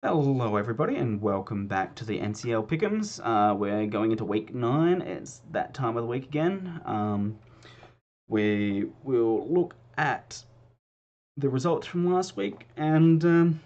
Hello, everybody, and welcome back to the NCL Pick'ems. We're going into week 9. It's that time of the week again. We will look at the results from last week and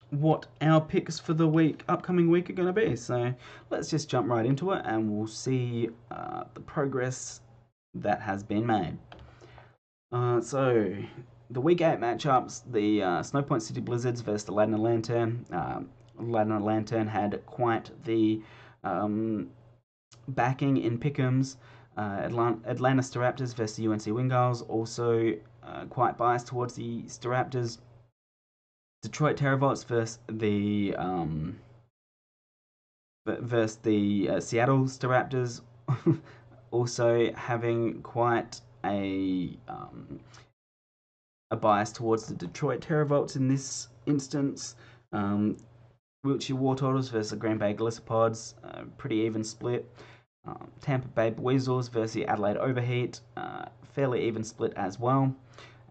what our picks for the upcoming week are going to be. So let's just jump right into it, and we'll see the progress that has been made. So the week 8 matchups, the Snowpoint City Blizzards versus Aladdin OLantern. Aladdin OLantern had quite the um, backing in pick'ems. Atlanta Staraptors versus the UNC Wingals, also quite biased towards the Staraptors. Detroit Terravots versus the Seattle Staraptors, also having quite a bias towards the Detroit Terravots in this instance. Wiltshire Wartortles versus the Green Bay Glissopods, pretty even split. Tampa Bay Weasels versus the Adelaide Overheat, fairly even split as well.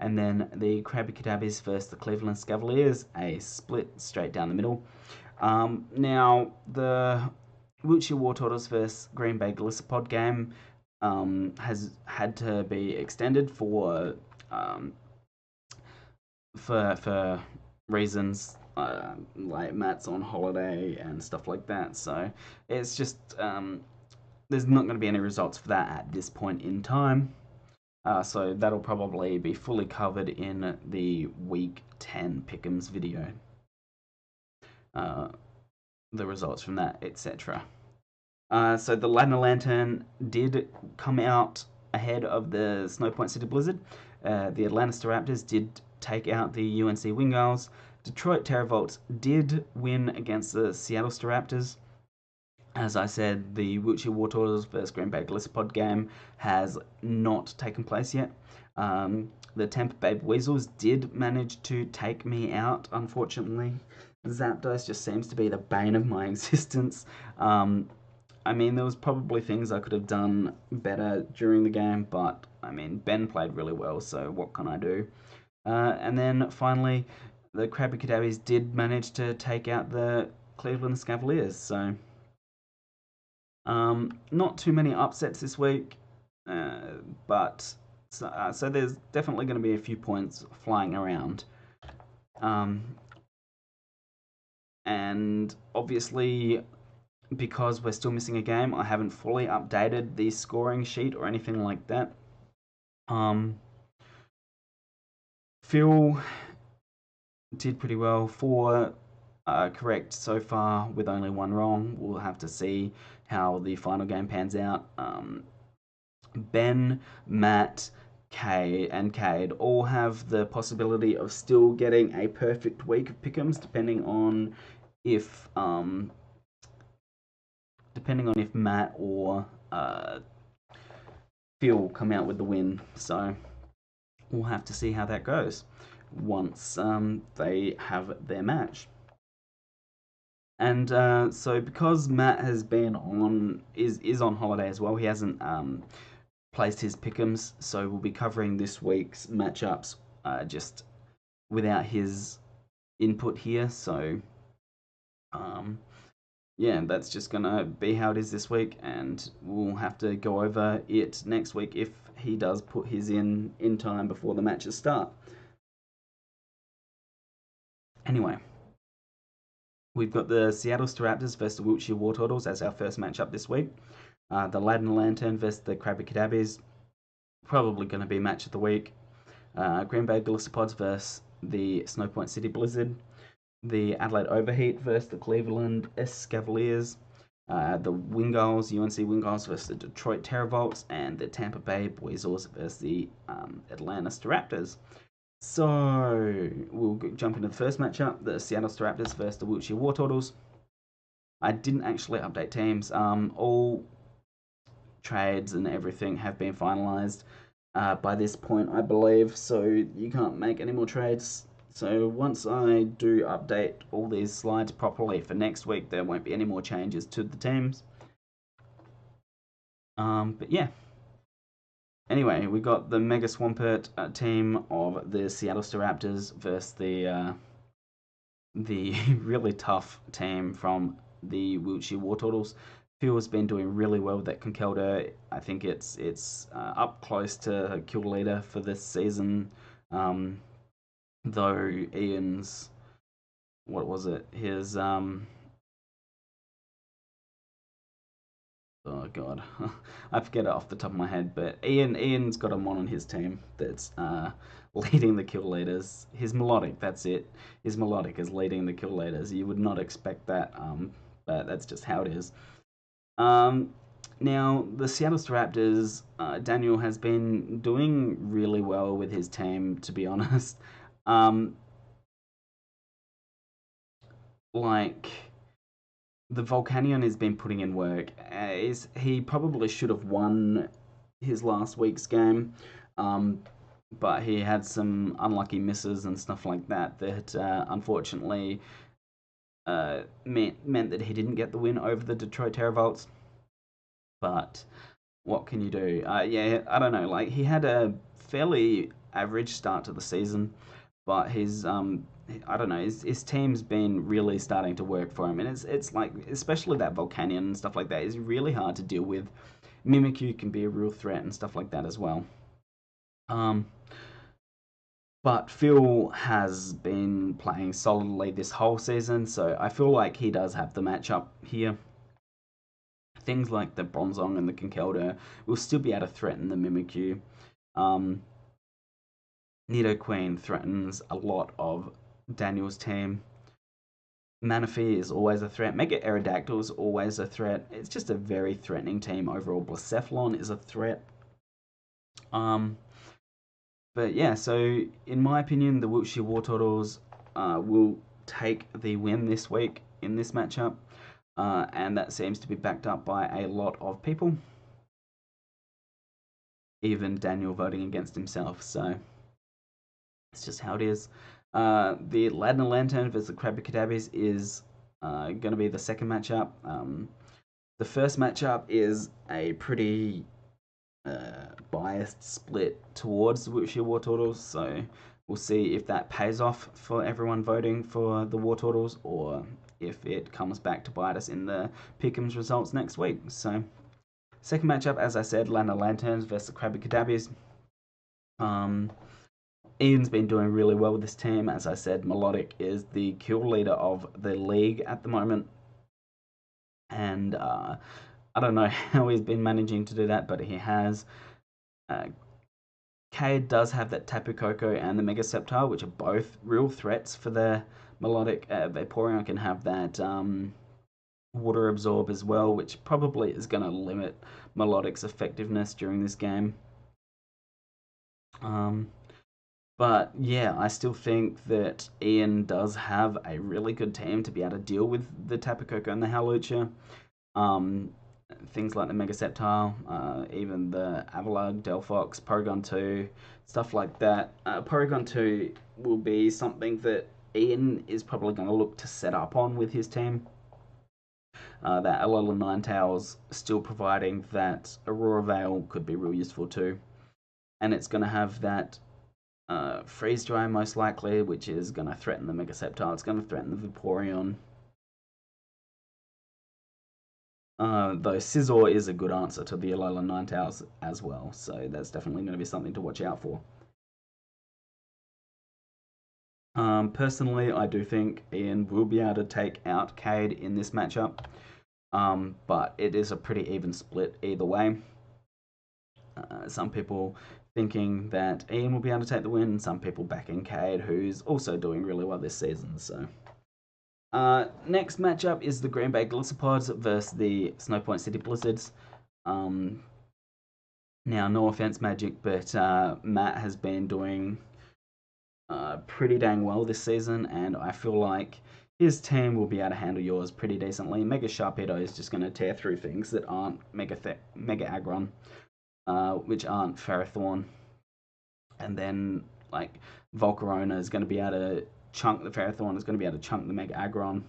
And then the Krabby Cadabbies versus the Cleveland Cavaliers, a split straight down the middle. Now, the Wiltshire Wartortles versus Green Bay Glissopod game has had to be extended um, for reasons like Matt's on holiday and stuff like that. So it's just there's not going to be any results for that at this point in time. So that'll probably be fully covered in the week 10 Pick'ems video. The results from that, etc. So the Aladdin OLantern did come out ahead of the Snowpoint City Blizzard. The Atlanta Staraptors did take out the UNC Wingals. Detroit Terravots did win against the Seattle Staraptors. As I said, the Wiltshire Wartortles versus Green Bay Glisspod game has not taken place yet. The Tampa Bay Weasels did manage to take me out, unfortunately. Zapdos just seems to be the bane of my existence. I mean, there was probably things I could have done better during the game, but I mean, Ben played really well, so what can I do? And then finally, the Krabby Cadabbies did manage to take out the Cleveland Cavaliers, so not too many upsets this week, but so there's definitely going to be a few points flying around. And obviously, because we're still missing a game, I haven't fully updated the scoring sheet or anything like that. Phil did pretty well. 4 correct so far with only 1 wrong. We'll have to see how the final game pans out. Ben, Matt, Kay, and Cade all have the possibility of still getting a perfect week of pick'ems, depending on if Matt or Phil come out with the win. So we'll have to see how that goes once they have their match. And so because Matt has been is on holiday as well, he hasn't placed his pick'ems, so we'll be covering this week's matchups just without his input here. So yeah, that's just gonna be how it is this week, and we'll have to go over it next week if he does put his in time before the matches start. Anyway, we've got the Seattle Raptors versus the Wiltshire Wartortles as our first matchup this week. The Aladdin OLantern versus the Krabby Cadabbies, probably going to be match of the week. Green Bay Glissopods versus the Snowpoint City Blizzard. The Adelaide Overheat versus the Cleveland Cavaliers. The Wingals, UNC Wingals versus the Detroit Terravots, and the Tampa Bay Weasels versus the Atlanta Staraptors. So we'll jump into the first matchup: the Seattle Staraptors versus the Wiltshire Wartortles. I didn't actually update teams. All trades and everything have been finalized by this point, I believe. So you can't make any more trades. So once I do update all these slides properly for next week, there won't be any more changes to the teams. But yeah. Anyway, we got the Mega Swampert team of the Seattle Staraptors versus the the really tough team from the Wiltshire War Turtles. Phil has been doing really well with that Conkelda. I think it's up close to kill leader for this season. Um, though Ian's, what was it? His oh god, I forget it off the top of my head. But Ian's got a mon on his team that's leading the kill leaders. His melodic, that's it. His melodic is leading the kill leaders. You would not expect that, but that's just how it is. Um, Now, the Seattle Raptors, Daniel has been doing really well with his team, to be honest. Um, like, the Volcanion has been putting in work. He probably should have won his last week's game, um, but he had some unlucky misses and stuff like that that unfortunately meant that he didn't get the win over the Detroit Terravolts. But what can you do? Yeah, I don't know. Like, he had a fairly average start to the season, but his I don't know, his team's been really starting to work for him, and it's like, especially that Volcanion and stuff like that is really hard to deal with. Mimikyu can be a real threat and stuff like that as well. Um, but Phil has been playing solidly this whole season, so I feel like he does have the matchup here. Things like the Bronzong and the Conkelda will still be able to threaten the Mimikyu. Um, Nidoqueen threatens a lot of Daniel's team. Manaphy is always a threat. Mega Aerodactyl is always a threat. It's just a very threatening team overall. Blacephalon is a threat. Um, but yeah, so in my opinion, the Wiltshire War Turtles will take the win this week in this matchup, and that seems to be backed up by a lot of people, even Daniel voting against himself. So it's just how it is. The Aladdin OLantern versus the Krabby Kadabbies is going to be the second matchup. The first matchup is a pretty biased split towards the Wiltshire War Turtles, so we'll see if that pays off for everyone voting for the War Turtles, or if it comes back to bite us in the Pick'ems results next week. So, second matchup, as I said, Aladdin OLanterns versus the Krabby Kadabbies. Ian's been doing really well with this team. As I said, Melodic is the kill leader of the league at the moment. And I don't know how he's been managing to do that, but he has. Cade does have that Tapu Koko and the Mega Sceptile, which are both real threats for the Melodic. Vaporeon can have that Water Absorb as well, which probably is going to limit Melodic's effectiveness during this game. But yeah, I still think that Ian does have a really good team to be able to deal with the Tapu Koko and the Howlucha. Um, Things like the Mega Sceptile, even the Avalugg, Delphox, Porygon 2, stuff like that. Porygon 2 will be something that Ian is probably going to look to set up on with his team. That Alolan Ninetales still providing that Aurora Veil could be real useful too. And it's going to have that Freeze Dry most likely, which is going to threaten the Mega Sceptile. It's going to threaten the Vaporeon. Though Scizor is a good answer to the Alolan Ninetales as well, so that's definitely going to be something to watch out for. Personally, I do think Ian will be able to take out Cade in this matchup, but it is a pretty even split either way. Some people thinking that Ian will be able to take the win, and some people backing Cade, who's also doing really well this season. So, next matchup is the Green Bay Glissopods versus the Snowpoint City Blizzards. Now, no offense, Magic, but Matt has been doing pretty dang well this season, and I feel like his team will be able to handle yours pretty decently. Mega Sharpedo is just going to tear through things that aren't Mega Aggron, which aren't Ferrothorn. And then, like, Volcarona is going to be able to chunk the Ferrothorn, is going to be able to chunk the Mega Aggron.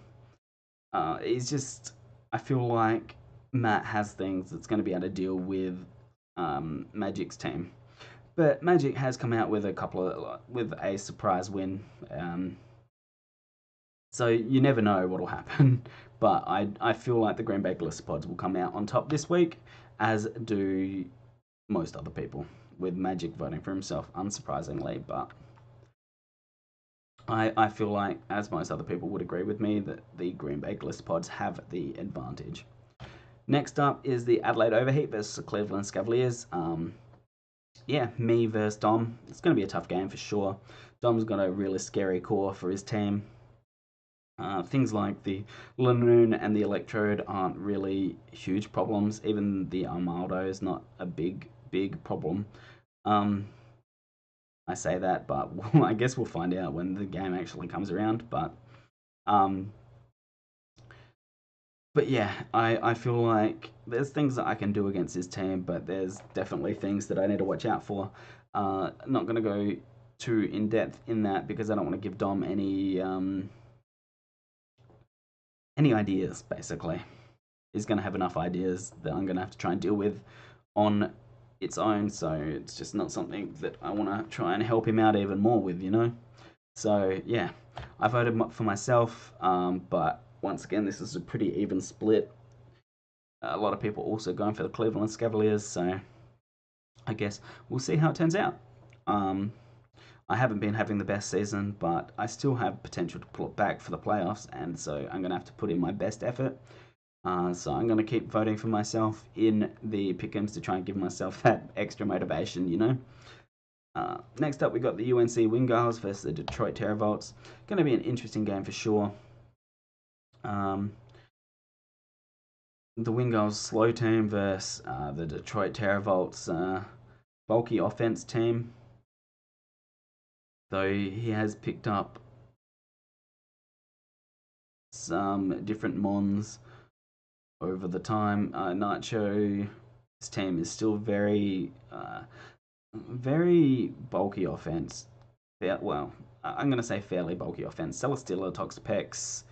He's just, I feel like Matt has things that's going to be able to deal with Magic's team. But Magic has come out with with a surprise win. So you never know what will happen. But I feel like the Green Bay Glissapods will come out on top this week, as do most other people, with Magic voting for himself, unsurprisingly. But I feel like, as most other people would agree with me, that the Green Bay Glissapods have the advantage. Next up is the Adelaide Overheat versus the Cleveland Cavaliers. Yeah, me versus Dom. It's going to be a tough game for sure. Dom's got a really scary core for his team. Things like the Lanoon and the Electrode aren't really huge problems. Even the Armaldo is not a big problem. I say that, but I guess we'll find out when the game actually comes around. Um, but yeah, I feel like there's things that I can do against his team, but there's definitely things that I need to watch out for. Not going to go too in depth in that because I don't want to give Dom any ideas. Basically, he's going to have enough ideas that I'm going to have to try and deal with on its own. So it's just not something that I want to try and help him out even more with, you know. So yeah, I voted for myself, but once again, this is a pretty even split. A lot of people also going for the Cleveland Cavaliers, so I guess we'll see how it turns out. I haven't been having the best season, but I still have potential to pull it back for the playoffs, and so I'm going to have to put in my best effort. So I'm going to keep voting for myself in the pick'ems to try and give myself that extra motivation, you know. Next up, we got the UNC Wingals versus the Detroit Terravolts. Going to be an interesting game for sure. The Wingals slow team versus the Detroit Terravolts bulky offense team. Though he has picked up some different mons over the time. Nacho's team is still very bulky offense. Well, I'm going to say fairly bulky offense. Celesteela, Toxapex,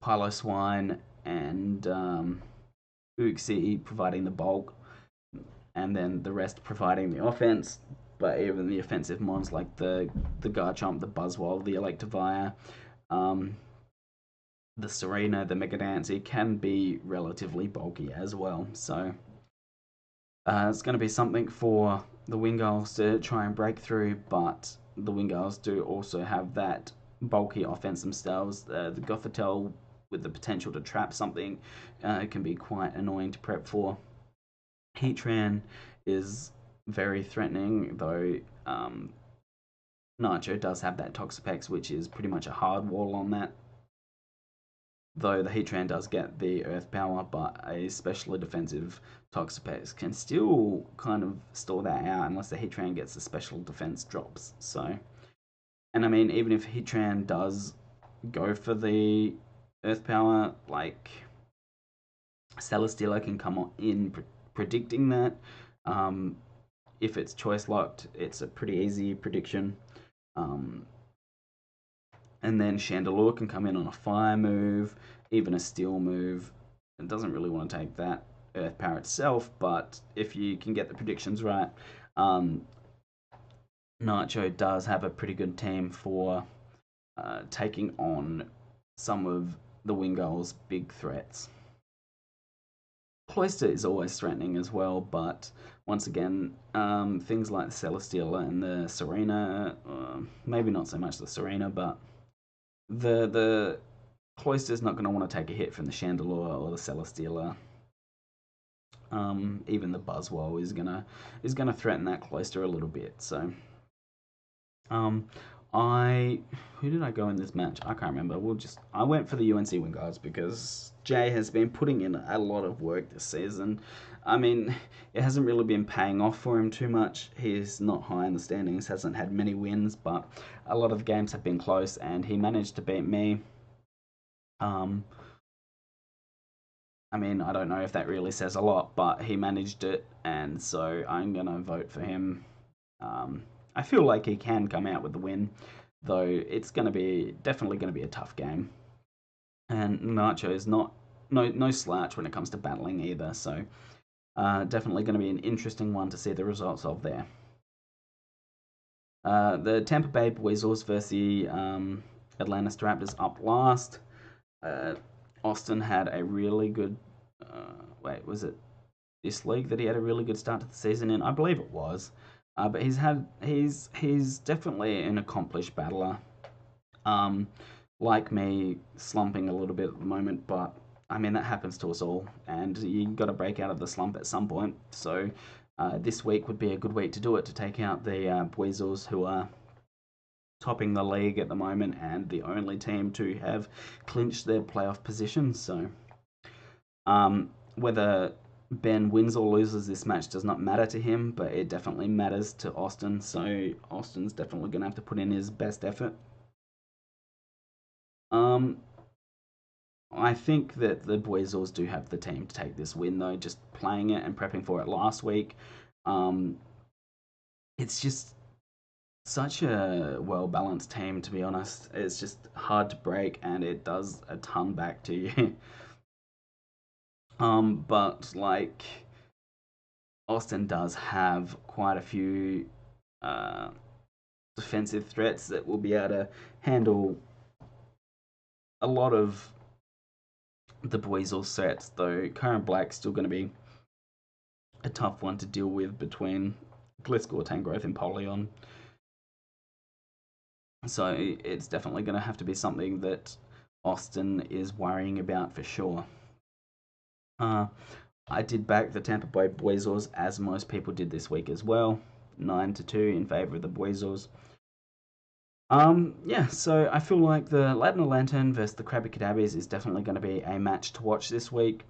Piloswine, and Uxie providing the bulk, and then the rest providing the offense. But even the offensive mons like the Garchomp, the Buzzwole, the Electivire, the Serena, the Megadancy can be relatively bulky as well. So it's going to be something for the Wingals to try and break through, but the Wingals do also have that bulky offense themselves. The Gothitelle with the potential to trap something can be quite annoying to prep for. Heatran is very threatening, though Nacho does have that Toxapex, which is pretty much a hard wall on that. Though the Heatran does get the Earth Power, but a specially defensive Toxapex can still kind of stall that out unless the Heatran gets the special defense drops. So, and I mean, even if Heatran does go for the Earth Power, like Celesteela can come in predicting that. If it's choice locked, it's a pretty easy prediction. And then Chandelure can come in on a fire move, even a steel move. It doesn't really want to take that Earth Power itself, but if you can get the predictions right, Nacho does have a pretty good team for taking on some of the Wingul's big threats. Cloyster is always threatening as well, but once again, things like the Celesteela and the Serena, maybe not so much the Serena, but the Cloyster's not going to want to take a hit from the Chandelure or the Celesteela. Even the Buzzwole is gonna threaten that Cloyster a little bit. So, who did I go in this match? I can't remember. I went for the UNC Wingars because Jay has been putting in a lot of work this season. I mean, it hasn't really been paying off for him too much. He's not high in the standings, hasn't had many wins, but a lot of games have been close, and he managed to beat me. I mean, I don't know if that really says a lot, but he managed it, and so I'm gonna vote for him. I feel like he can come out with the win, though it's definitely gonna be a tough game. And Nacho is no slouch when it comes to battling either, so definitely going to be an interesting one to see the results of there. The Tampa Bay Weasels versus the Atlanta Raptors up last. Austin had a really good. Was it this league that he had a really good start to the season in? I believe it was. But he's definitely an accomplished battler. Like me, slumping a little bit at the moment, but I mean that happens to us all, and you got to break out of the slump at some point. So this week would be a good week to do it, to take out the Weasels, who are topping the league at the moment and the only team to have clinched their playoff position. So whether Ben wins or loses this match does not matter to him, but it definitely matters to Austin. So Austin's definitely going to have to put in his best effort. I think that the Weasels do have the team to take this win, though. Just playing it and prepping for it last week, it's just such a well balanced team, to be honest. It's just hard to break, and it does a ton back to you. But like Austin does have quite a few defensive threats that will be able to handle a lot of the Weasel sets, though Current Black's still going to be a tough one to deal with between Gliscor, Tangrowth, and Polion. So it's definitely going to have to be something that Austin is worrying about for sure. I did back the Tampa Bay Weasels, as most people did this week as well. 9-2 in favour of the Weasels. Yeah, so I feel like the Aladdin OLantern versus the Krabby Kadabbies is definitely going to be a match to watch this week.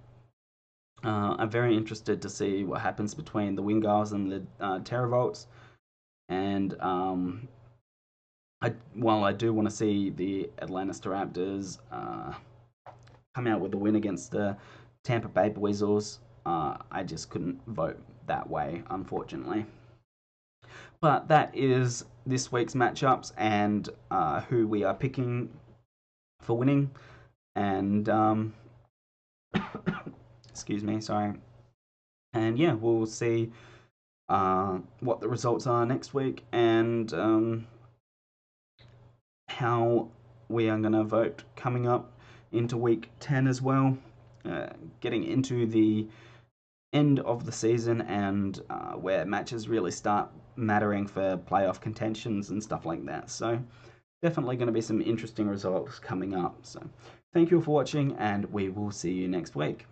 I'm very interested to see what happens between the Wingars and the Terravolts. And while I do want to see the Atlanta Raptors come out with a win against the Tampa Bay Weasels, I just couldn't vote that way, unfortunately. But that is this week's matchups and who we are picking for winning. And excuse me, sorry. And yeah, we'll see what the results are next week, and how we are going to vote coming up into week 10 as well. Getting into the end of the season, and where matches really start mattering for playoff contentions and stuff like that. So definitely going to be some interesting results coming up. So thank you for watching, and we will see you next week.